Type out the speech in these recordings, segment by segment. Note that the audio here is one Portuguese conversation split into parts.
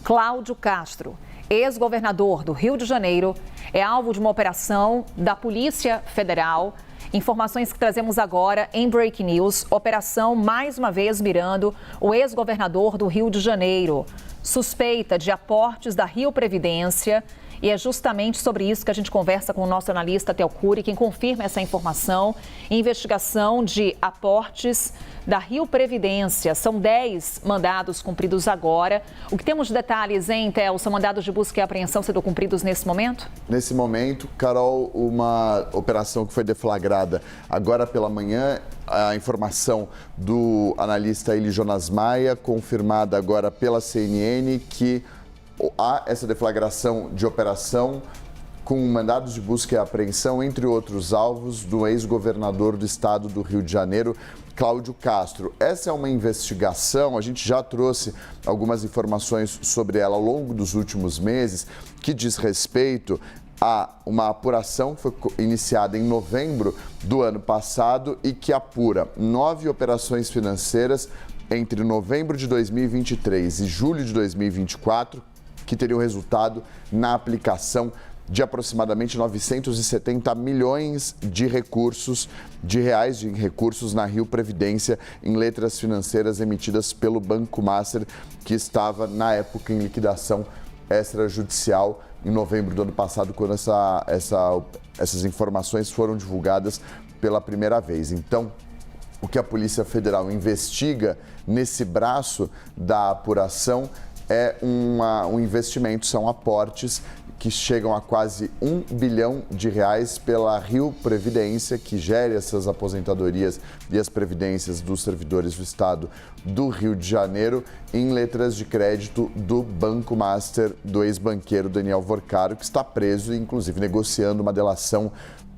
Cláudio Castro, ex-governador do Rio de Janeiro, é alvo de uma operação da Polícia Federal. Informações que trazemos agora em Breaking News. Operação mais uma vez mirando o ex-governador do Rio de Janeiro. Suspeita de aportes da Rio Previdência. E é justamente sobre isso que a gente conversa com o nosso analista Theo Cury, quem confirma essa informação. Investigação de aportes da Rio Previdência. São 10 mandados cumpridos agora. O que temos de detalhes, hein, Theo? São mandados de busca e apreensão sendo cumpridos nesse momento? Nesse momento, Carol, uma operação que foi deflagrada agora pela manhã. A informação do analista Eli Jonas Maia, confirmada agora pela CNN, que há essa deflagração de operação com mandados de busca e apreensão, entre outros alvos, do ex-governador do estado do Rio de Janeiro, Cláudio Castro. Essa é uma investigação, a gente já trouxe algumas informações sobre ela ao longo dos últimos meses, que diz respeito a uma apuração que foi iniciada em novembro do ano passado e que apura 9 operações financeiras entre novembro de 2023 e julho de 2024, que teriam resultado na aplicação de aproximadamente 970 milhões de reais de recursos na Rio Previdência em letras financeiras emitidas pelo Banco Master, que estava, na época, em liquidação extrajudicial em novembro do ano passado, quando essas informações foram divulgadas pela primeira vez. Então, o que a Polícia Federal investiga nesse braço da apuração é um investimento, são aportes que chegam a quase R$1 bilhão pela Rio Previdência, que gere essas aposentadorias e as previdências dos servidores do estado do Rio de Janeiro, em letras de crédito do Banco Master, do ex-banqueiro Daniel Vorcaro, que está preso e, inclusive, negociando uma delação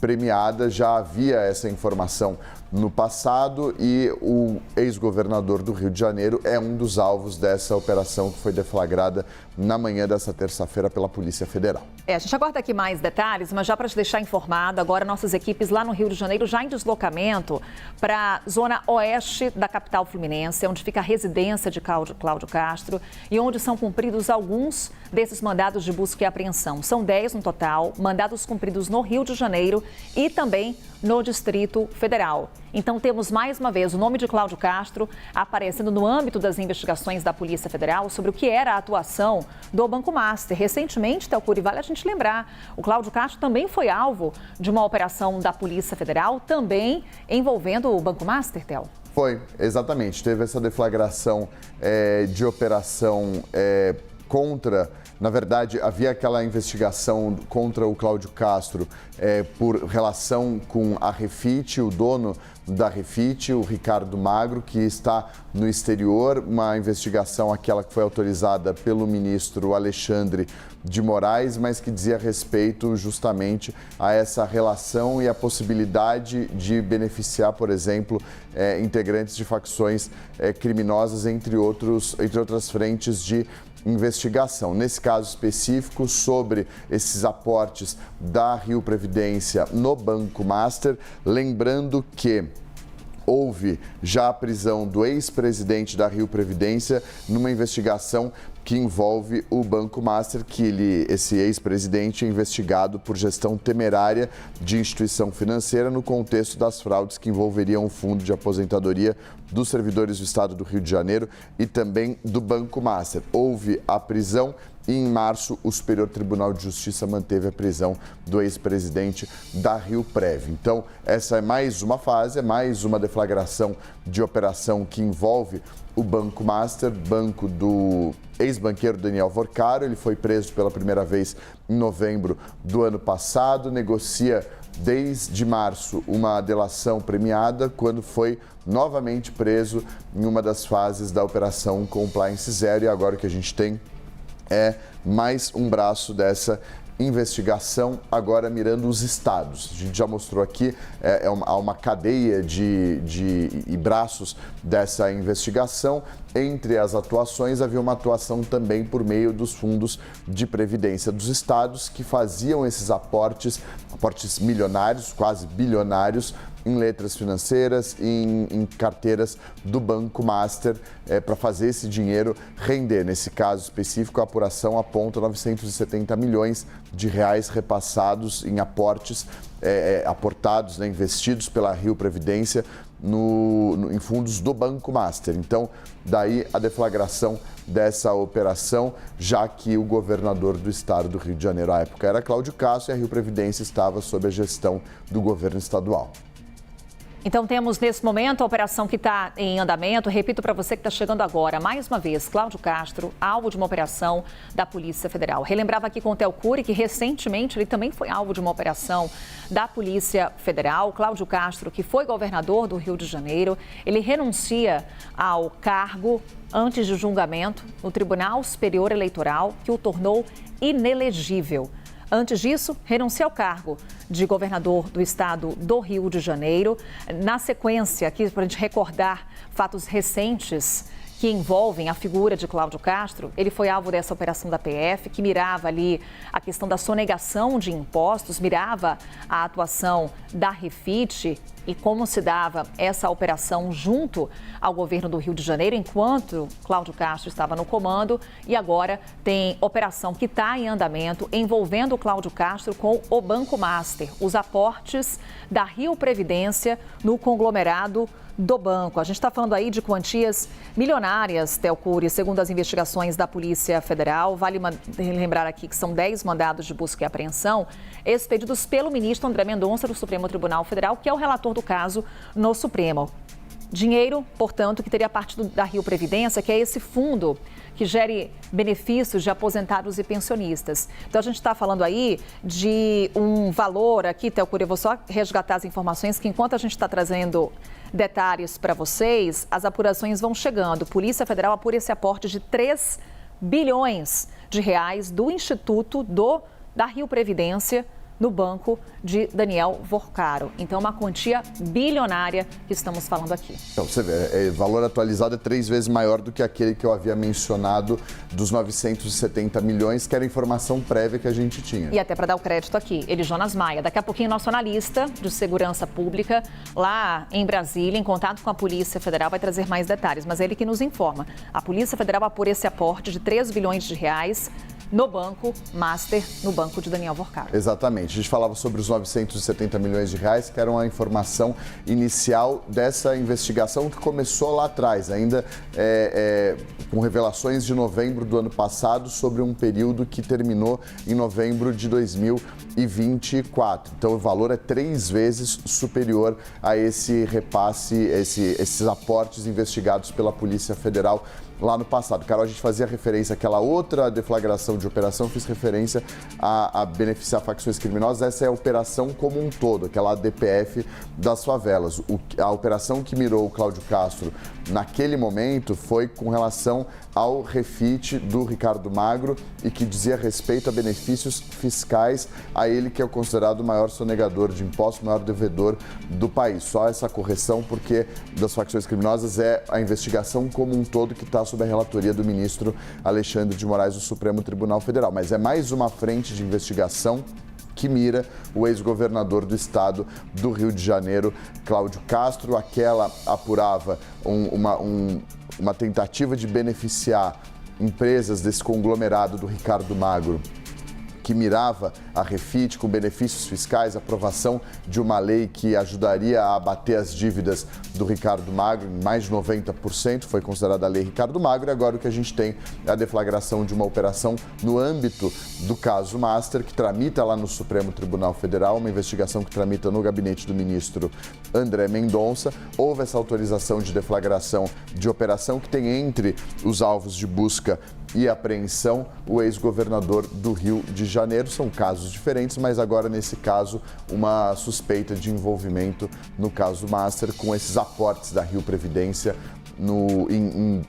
premiada. Já havia essa informação no passado e o ex-governador do Rio de Janeiro é um dos alvos dessa operação que foi deflagrada na manhã dessa terça-feira pela Polícia Federal. A gente aguarda aqui mais detalhes, mas já para te deixar informado, agora nossas equipes lá no Rio de Janeiro já em deslocamento para a zona oeste da capital fluminense, onde fica a residência de Cláudio Castro e onde são cumpridos alguns desses mandados de busca e apreensão. São 10 no total, mandados cumpridos no Rio de Janeiro e também no Distrito Federal. Então temos mais uma vez o nome de Cláudio Castro aparecendo no âmbito das investigações da Polícia Federal sobre o que era a atuação do Banco Master. Recentemente, Theo Cury, vale a gente lembrar, o Cláudio Castro também foi alvo de uma operação da Polícia Federal, também envolvendo o Banco Master, Theo? Foi, exatamente. Teve essa deflagração de operação contra... Na verdade, havia aquela investigação contra o Cláudio Castro por relação com a Refit, o dono da Refit, o Ricardo Magro, que está no exterior. Uma investigação, aquela que foi autorizada pelo ministro Alexandre de Moraes, mas que dizia respeito justamente a essa relação e a possibilidade de beneficiar, por exemplo, integrantes de facções criminosas, entre outras frentes de investigação. Nesse caso específico, sobre esses aportes da Rio Previdência no Banco Master, esse que houve já a prisão do ex-presidente da Rio Previdência numa investigação que envolve o Banco Master, que esse ex-presidente é investigado por gestão temerária de instituição financeira no contexto das fraudes que envolveriam o fundo de aposentadoria dos servidores do estado do Rio de Janeiro e também do Banco Master. Houve a prisão e em março o Superior Tribunal de Justiça manteve a prisão do ex-presidente da Rio Prev. Então, essa é mais uma fase, é mais uma deflagração de operação que envolve o Banco Master, banco do ex-banqueiro Daniel Vorcaro. Ele foi preso pela primeira vez em novembro do ano passado, negocia desde março uma delação premiada, quando foi novamente preso em uma das fases da Operação Compliance Zero. E agora o que a gente tem é mais um braço dessa investigação agora mirando os estados. A gente já mostrou aqui, há uma cadeia e braços dessa investigação. Entre as atuações, havia uma atuação também por meio dos fundos de previdência dos estados, que faziam esses aportes milionários, quase bilionários, em letras financeiras, em carteiras do Banco Master, para fazer esse dinheiro render. Nesse caso específico, a apuração aponta 970 milhões de reais repassados em aportes, aportados, investidos pela Rio Previdência em fundos do Banco Master. Então, daí a deflagração dessa operação, já que o governador do estado do Rio de Janeiro, à época, era Cláudio Castro, e a Rio Previdência estava sob a gestão do governo estadual. Então, temos nesse momento a operação que está em andamento. Repito para você que está chegando agora, mais uma vez, Cláudio Castro, alvo de uma operação da Polícia Federal. Relembrava aqui com o Theo Cury que recentemente ele também foi alvo de uma operação da Polícia Federal. Cláudio Castro, que foi governador do Rio de Janeiro, ele renuncia ao cargo antes de julgamento no Tribunal Superior Eleitoral, que o tornou inelegível. Antes disso, renuncia ao cargo de governador do estado do Rio de Janeiro. Na sequência, aqui para a gente recordar fatos recentes que envolvem a figura de Cláudio Castro, ele foi alvo dessa operação da PF, que mirava ali a questão da sonegação de impostos, mirava a atuação da Refit e como se dava essa operação junto ao governo do Rio de Janeiro, enquanto Cláudio Castro estava no comando. E agora tem operação que está em andamento envolvendo o Cláudio Castro com o Banco Master, os aportes da Rio Previdência no conglomerado do banco. A gente está falando aí de quantias milionárias, Theo Cury, segundo as investigações da Polícia Federal. Vale lembrar aqui que são 10 mandados de busca e apreensão expedidos pelo ministro André Mendonça do Supremo Tribunal Federal, que é o relator do caso no Supremo. Dinheiro, portanto, que teria partido da Rio Previdência, que é esse fundo que gere benefícios de aposentados e pensionistas. Então, a gente está falando aí de um valor aqui, Theo Cury, eu vou só resgatar as informações, que enquanto a gente está trazendo detalhes para vocês, as apurações vão chegando. Polícia Federal apura esse aporte de 3 bilhões de reais do Instituto da Rio Previdência no banco de Daniel Vorcaro. Então, uma quantia bilionária que estamos falando aqui. Então, você vê, o valor atualizado é 3 vezes maior do que aquele que eu havia mencionado dos 970 milhões, que era a informação prévia que a gente tinha. E até para dar o crédito aqui, ele, Jonas Maia, daqui a pouquinho nosso analista de segurança pública lá em Brasília, em contato com a Polícia Federal, vai trazer mais detalhes, mas é ele que nos informa. A Polícia Federal apura esse aporte de 3 bilhões de reais no Banco Master, no banco de Daniel Vorcaro. Exatamente. A gente falava sobre os 970 milhões de reais, que eram a informação inicial dessa investigação que começou lá atrás, ainda com revelações de novembro do ano passado sobre um período que terminou em novembro de 2024. Então, o valor é 3 vezes superior a esse repasse, esses aportes investigados pela Polícia Federal lá no passado. Carol, a gente fazia referência àquela outra deflagração de operação, fiz referência a beneficiar facções criminosas. Essa é a operação como um todo, aquela ADPF das favelas. A operação que mirou o Cláudio Castro naquele momento foi com relação ao refit do Ricardo Magro e que dizia respeito a benefícios fiscais a ele, que é considerado o maior sonegador de impostos, o maior devedor do país. Só essa correção, porque das facções criminosas é a investigação como um todo que está sob a relatoria do ministro Alexandre de Moraes do Supremo Tribunal Federal. Mas é mais uma frente de investigação que mira o ex-governador do estado do Rio de Janeiro, Cláudio Castro. Aquela apurava uma tentativa de beneficiar empresas desse conglomerado do Ricardo Magro, que mirava a Refit com benefícios fiscais, aprovação de uma lei que ajudaria a abater as dívidas do Ricardo Magro em mais de 90%, foi considerada a Lei Ricardo Magro, e agora o que a gente tem é a deflagração de uma operação no âmbito do caso Master, que tramita lá no Supremo Tribunal Federal, uma investigação que tramita no gabinete do ministro André Mendonça. Houve essa autorização de deflagração de operação que tem entre os alvos de busca e apreensão o ex-governador do Rio de Janeiro. São casos diferentes, mas agora, nesse caso, uma suspeita de envolvimento no caso Master com esses aportes da Rio Previdência em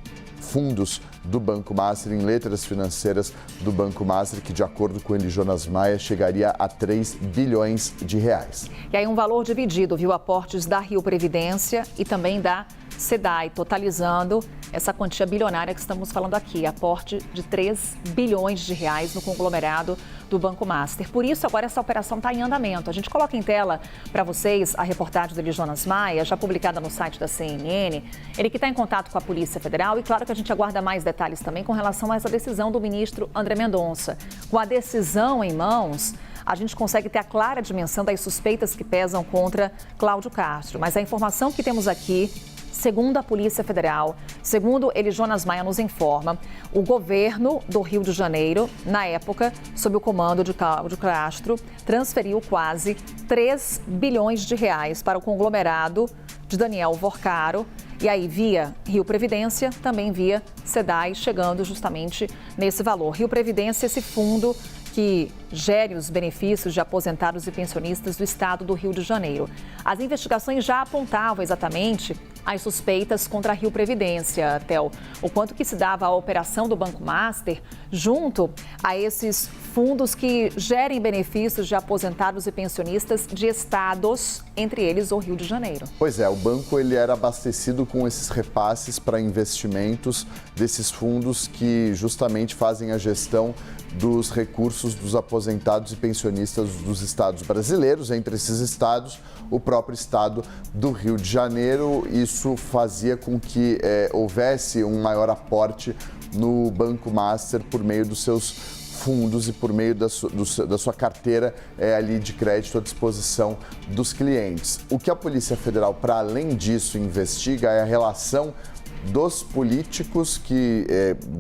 fundos do Banco Master, em letras financeiras do Banco Master, que, de acordo com ele, Jonas Maia, chegaria a 3 bilhões de reais. E aí um valor dividido, viu? Aportes da Rio Previdência e também da SEDAI, totalizando essa quantia bilionária que estamos falando aqui, aporte de 3 bilhões de reais no conglomerado do Banco Master. Por isso, agora essa operação está em andamento. A gente coloca em tela para vocês a reportagem do Jonas Maia, já publicada no site da CNN. Ele que está em contato com a Polícia Federal e, claro, que a gente aguarda mais detalhes também com relação a essa decisão do ministro André Mendonça. Com a decisão em mãos, a gente consegue ter a clara dimensão das suspeitas que pesam contra Cláudio Castro. Mas a informação que temos aqui, segundo a Polícia Federal, segundo Jonas Maia nos informa, o governo do Rio de Janeiro, na época, sob o comando de Cláudio Castro, transferiu quase 3 bilhões de reais para o conglomerado de Daniel Vorcaro, e aí via Rio Previdência, também via SEDAI, chegando justamente nesse valor. Rio Previdência, esse fundo que gere os benefícios de aposentados e pensionistas do estado do Rio de Janeiro. As investigações já apontavam exatamente as suspeitas contra a Rio Previdência, Theo, o quanto que se dava a operação do Banco Master junto a esses fundos que gerem benefícios de aposentados e pensionistas de estados, entre eles o Rio de Janeiro. Pois é, o banco ele era abastecido com esses repasses para investimentos desses fundos que justamente fazem a gestão dos recursos dos aposentados e pensionistas dos estados brasileiros. Entre esses estados, o próprio estado do Rio de Janeiro. Isso fazia com que houvesse um maior aporte no Banco Master por meio dos seus fundos e por meio da sua carteira ali de crédito à disposição dos clientes. O que a Polícia Federal, para além disso, investiga é a relação dos políticos que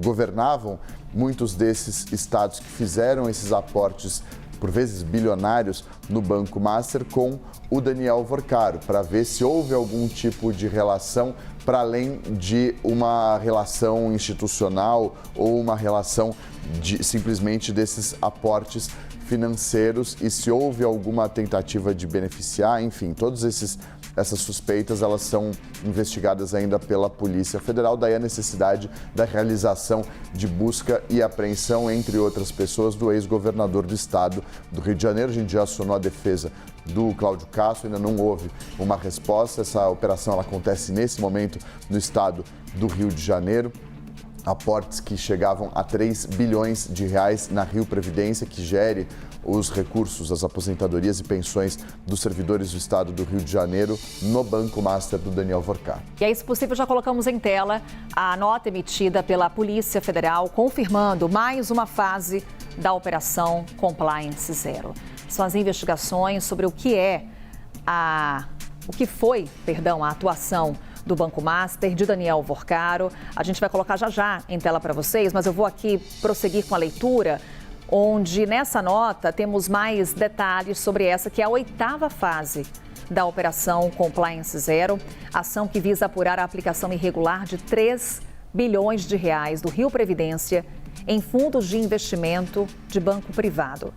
governavam muitos desses estados que fizeram esses aportes, por vezes bilionários, no Banco Master com o Daniel Vorcaro, para ver se houve algum tipo de relação para além de uma relação institucional ou uma relação simplesmente desses aportes financeiros e se houve alguma tentativa de beneficiar, enfim, todas essas suspeitas, elas são investigadas ainda pela Polícia Federal, daí a necessidade da realização de busca e apreensão, entre outras pessoas, do ex-governador do estado do Rio de Janeiro. A gente já acionou a defesa do Cláudio Castro, ainda não houve uma resposta. Essa operação ela acontece nesse momento no estado do Rio de Janeiro. Aportes que chegavam a 3 bilhões de reais na Rio Previdência, que gere os recursos das aposentadorias e pensões dos servidores do estado do Rio de Janeiro no Banco Master do Daniel Vorcaro. E aí, se possível, já colocamos em tela a nota emitida pela Polícia Federal, confirmando mais uma fase da Operação Compliance Zero. São as investigações sobre o que foi a atuação do Banco Master, de Daniel Vorcaro. A gente vai colocar já em tela para vocês, mas eu vou aqui prosseguir com a leitura, onde nessa nota temos mais detalhes sobre essa, que é a 8ª fase da Operação Compliance Zero, ação que visa apurar a aplicação irregular de 3 bilhões de reais do Rio Previdência em fundos de investimento de banco privado.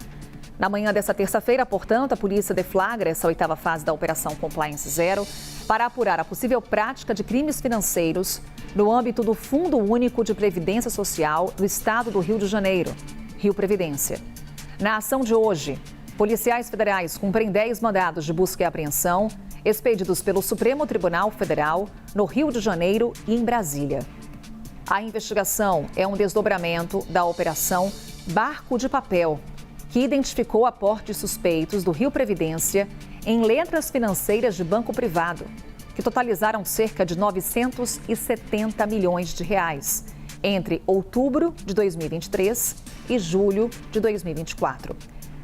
Na manhã dessa terça-feira, portanto, a polícia deflagra essa 8ª fase da Operação Compliance Zero para apurar a possível prática de crimes financeiros no âmbito do Fundo Único de Previdência Social do Estado do Rio de Janeiro, Rio Previdência. Na ação de hoje, policiais federais cumprem 10 mandados de busca e apreensão expedidos pelo Supremo Tribunal Federal no Rio de Janeiro e em Brasília. A investigação é um desdobramento da Operação Barco de Papel, que identificou aportes suspeitos do Rio Previdência em letras financeiras de banco privado, que totalizaram cerca de 970 milhões de reais entre outubro de 2023 e julho de 2024.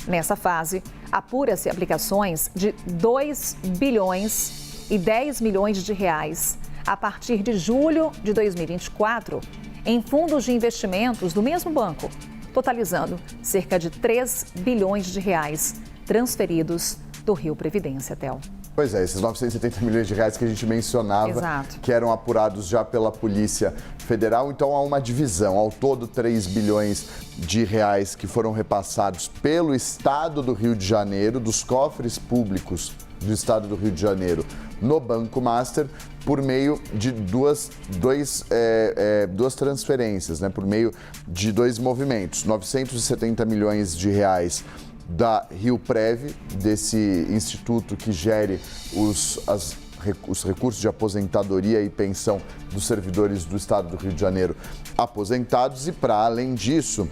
Nessa fase, apura-se aplicações de 2 bilhões e 10 milhões de reais a partir de julho de 2024 em fundos de investimentos do mesmo banco, totalizando cerca de 3 bilhões de reais transferidos do Rio Previdência, Theo. Pois é, esses 970 milhões de reais que a gente mencionava, Exato, que eram apurados já pela Polícia Federal, então há uma divisão. Ao todo, 3 bilhões de reais que foram repassados pelo Estado do Rio de Janeiro, dos cofres públicos do Estado do Rio de Janeiro no Banco Master por meio de duas transferências, né? Por meio de dois movimentos, 970 milhões de reais da RioPrev, desse instituto que gere os recursos de aposentadoria e pensão dos servidores do Estado do Rio de Janeiro aposentados, e para além disso,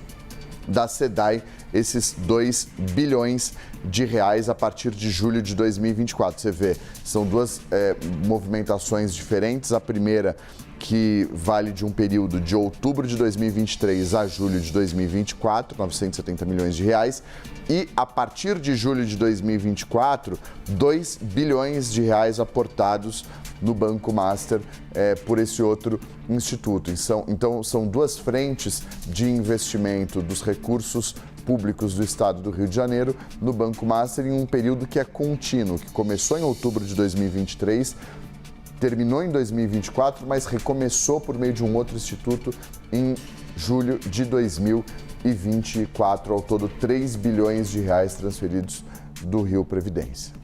da SEDAI, esses 2 bilhões de reais a partir de julho de 2024. Você vê, são duas movimentações diferentes. A primeira, que vale de um período de outubro de 2023 a julho de 2024, 970 milhões de reais. E a partir de julho de 2024, 2 bilhões de reais aportados no Banco Master por esse outro instituto. Então, são duas frentes de investimento dos recursos públicos do Estado do Rio de Janeiro no Banco Master em um período que é contínuo, que começou em outubro de 2023, terminou em 2024, mas recomeçou por meio de um outro instituto em julho de 2024. Ao todo, 3 bilhões de reais transferidos do Rio Previdência.